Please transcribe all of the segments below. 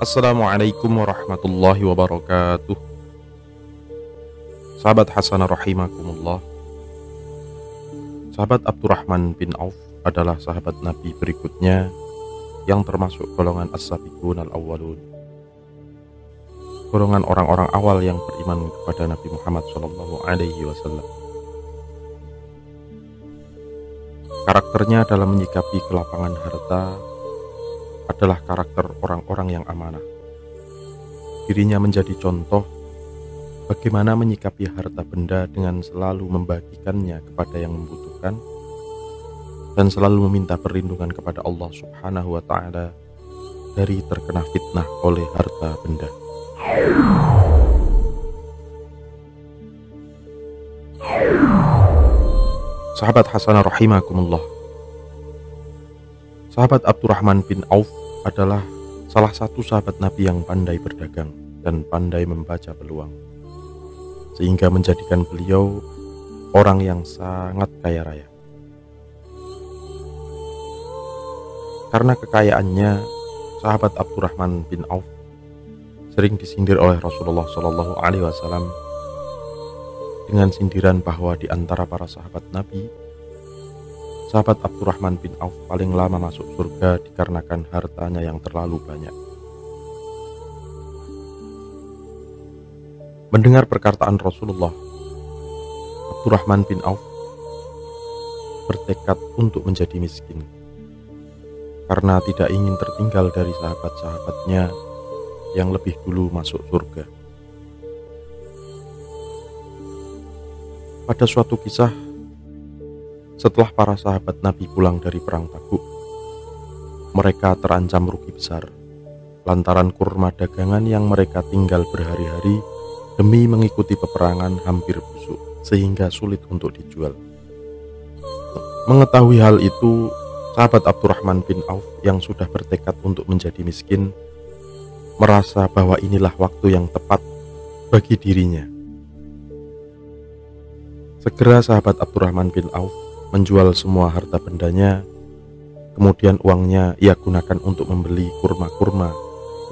Assalamualaikum warahmatullahi wabarakatuh. Sahabat Hasanah rahimakumullah. Sahabat Abdurrahman bin Auf adalah sahabat Nabi berikutnya yang termasuk golongan as-sabiqun al-awwalun. Golongan orang-orang awal yang beriman kepada Nabi Muhammad SAW. Karakternya dalam menyikapi kelapangan harta adalah karakter orang-orang yang amanah. Dirinya menjadi contoh bagaimana menyikapi harta benda dengan selalu membagikannya kepada yang membutuhkan dan selalu meminta perlindungan kepada Allah Subhanahu wa Ta'ala dari terkena fitnah oleh harta benda. Sahabat Hasanah rahimakumullah. Sahabat Abdurrahman bin Auf adalah salah satu sahabat Nabi yang pandai berdagang dan pandai membaca peluang, sehingga menjadikan beliau orang yang sangat kaya raya. Karena kekayaannya, sahabat Abdurrahman bin Auf sering disindir oleh Rasulullah SAW dengan sindiran bahwa di antara para sahabat Nabi, sahabat Abdurrahman bin Auf paling lama masuk surga dikarenakan hartanya yang terlalu banyak. Mendengar perkataan Rasulullah, Abdurrahman bin Auf bertekad untuk menjadi miskin karena tidak ingin tertinggal dari sahabat-sahabatnya yang lebih dulu masuk surga. Pada suatu kisah, setelah para sahabat Nabi pulang dari perang Tabuk, mereka terancam rugi besar lantaran kurma dagangan yang mereka tinggal berhari-hari demi mengikuti peperangan hampir busuk sehingga sulit untuk dijual. Mengetahui hal itu, sahabat Abdurrahman bin Auf yang sudah bertekad untuk menjadi miskin merasa bahwa inilah waktu yang tepat bagi dirinya. Segera sahabat Abdurrahman bin Auf menjual semua harta bendanya, kemudian uangnya ia gunakan untuk membeli kurma-kurma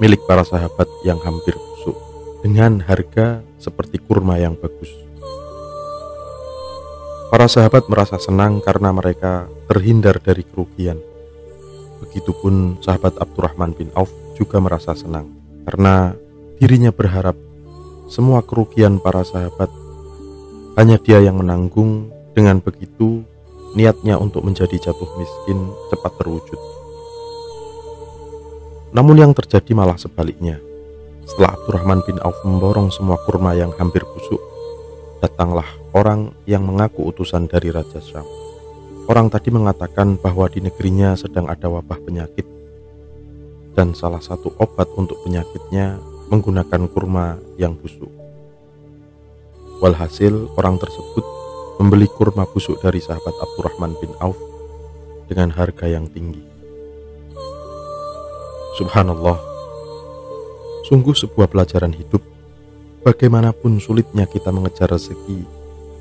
milik para sahabat yang hampir busuk dengan harga seperti kurma yang bagus. Para sahabat merasa senang karena mereka terhindar dari kerugian. Begitupun sahabat Abdurrahman bin Auf juga merasa senang karena dirinya berharap semua kerugian para sahabat hanya dia yang menanggung. Dengan begitu, niatnya untuk menjadi jatuh miskin cepat terwujud. Namun yang terjadi malah sebaliknya. Setelah Abdurrahman bin Auf memborong semua kurma yang hampir busuk, datanglah orang yang mengaku utusan dari Raja Syam. Orang tadi mengatakan bahwa di negerinya sedang ada wabah penyakit, dan salah satu obat untuk penyakitnya menggunakan kurma yang busuk. Walhasil orang tersebut membeli kurma busuk dari sahabat Abdurrahman bin Auf dengan harga yang tinggi. Subhanallah, sungguh sebuah pelajaran hidup. Bagaimanapun sulitnya kita mengejar rezeki,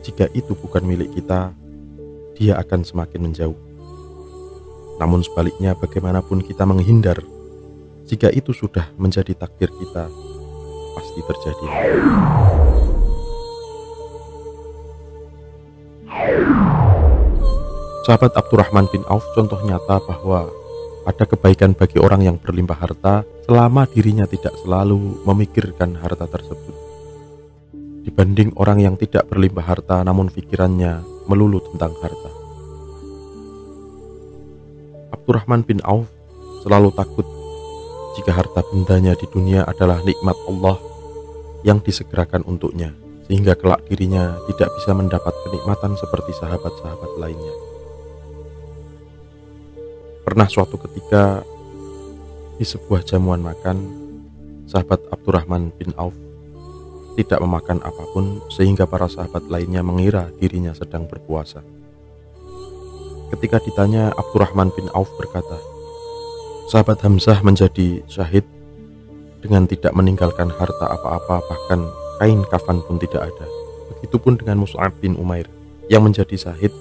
jika itu bukan milik kita, dia akan semakin menjauh. Namun sebaliknya, bagaimanapun kita menghindar, jika itu sudah menjadi takdir kita, pasti terjadi. Sahabat Abdurrahman bin Auf contoh nyata bahwa ada kebaikan bagi orang yang berlimpah harta selama dirinya tidak selalu memikirkan harta tersebut, dibanding orang yang tidak berlimpah harta namun pikirannya melulu tentang harta. Abdurrahman bin Auf selalu takut jika harta bendanya di dunia adalah nikmat Allah yang disegerakan untuknya, sehingga kelak dirinya tidak bisa mendapat kenikmatan seperti sahabat-sahabat lainnya. Pernah suatu ketika di sebuah jamuan makan, sahabat Abdurrahman bin Auf tidak memakan apapun sehingga para sahabat lainnya mengira dirinya sedang berpuasa. Ketika ditanya, Abdurrahman bin Auf berkata, sahabat Hamzah menjadi syahid dengan tidak meninggalkan harta apa-apa, bahkan kain kafan pun tidak ada. Begitupun dengan Mus'ab bin Umair yang menjadi syahid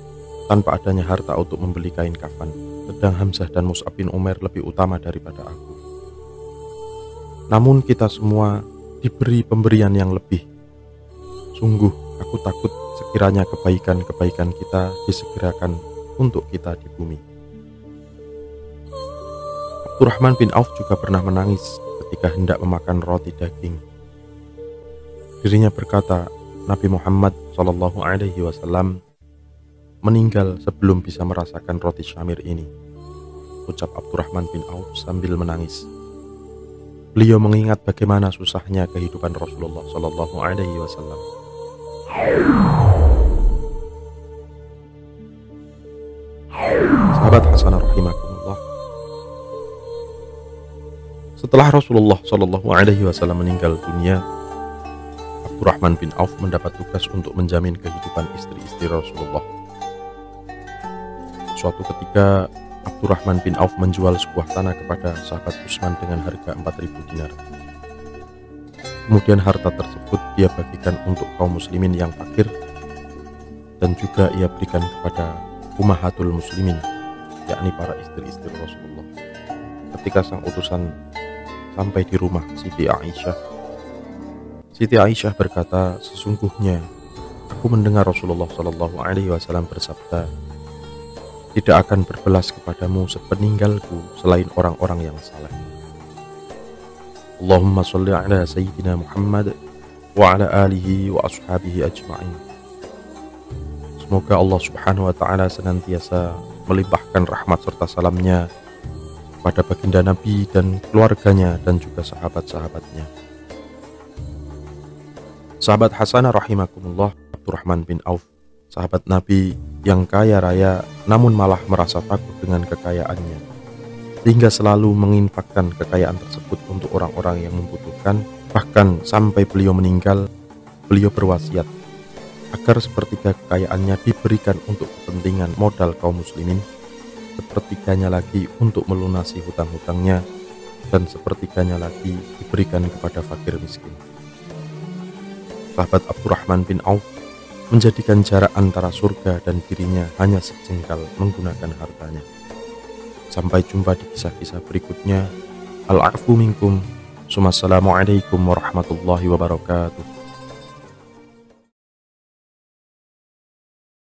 tanpa adanya harta untuk membeli kain kafan. Sedang Hamzah dan Mus'ab bin Umair lebih utama daripada aku. namun kita semua diberi pemberian yang lebih. Sungguh aku takut sekiranya kebaikan-kebaikan kita disegerakan untuk kita di bumi. Abdurrahman bin Auf juga pernah menangis ketika hendak memakan roti daging. Dirinya berkata, Nabi Muhammad SAW meninggal sebelum bisa merasakan roti syamir ini, ucap Abdurrahman bin Auf sambil menangis. Beliau mengingat bagaimana susahnya kehidupan Rasulullah SAW. Sahabat Hasanah rahimakumullah, setelah Rasulullah SAW meninggal dunia, Abdurrahman bin Auf mendapat tugas untuk menjamin kehidupan istri-istri Rasulullah. Suatu ketika, Abdurrahman bin Auf menjual sebuah tanah kepada sahabat Utsman dengan harga 4.000 dinar. Kemudian harta tersebut dia bagikan untuk kaum muslimin yang fakir, dan juga ia berikan kepada ummahatul muslimin, yakni para istri-istri Rasulullah. Ketika sang utusan sampai di rumah Siti Aisyah berkata, sesungguhnya aku mendengar Rasulullah SAW bersabda, tidak akan berbelas kepadamu sepeninggalku selain orang-orang yang saleh. Allahumma sholli ala Sayyidina Muhammad wa ala alihi wa ashabihi ajma'in. Semoga Allah Subhanahu wa ta'ala senantiasa melimpahkan rahmat serta salamnya pada baginda Nabi dan keluarganya dan juga sahabat-sahabatnya. Sahabat Hasanah rahimakumullah, Abdurrahman bin Auf, sahabat Nabi yang kaya raya namun malah merasa takut dengan kekayaannya, sehingga selalu menginfakkan kekayaan tersebut untuk orang-orang yang membutuhkan. Bahkan sampai beliau meninggal, beliau berwasiat agar sepertiga kekayaannya diberikan untuk kepentingan modal kaum muslimin, sepertiganya lagi untuk melunasi hutang-hutangnya, dan sepertiganya lagi diberikan kepada fakir miskin. Sahabat Abdurrahman bin Auf menjadikan jarak antara surga dan dirinya hanya sejengkal menggunakan hartanya. Sampai jumpa di kisah-kisah berikutnya. Al-afu minkum. Assalamualaikum warahmatullahi wabarakatuh.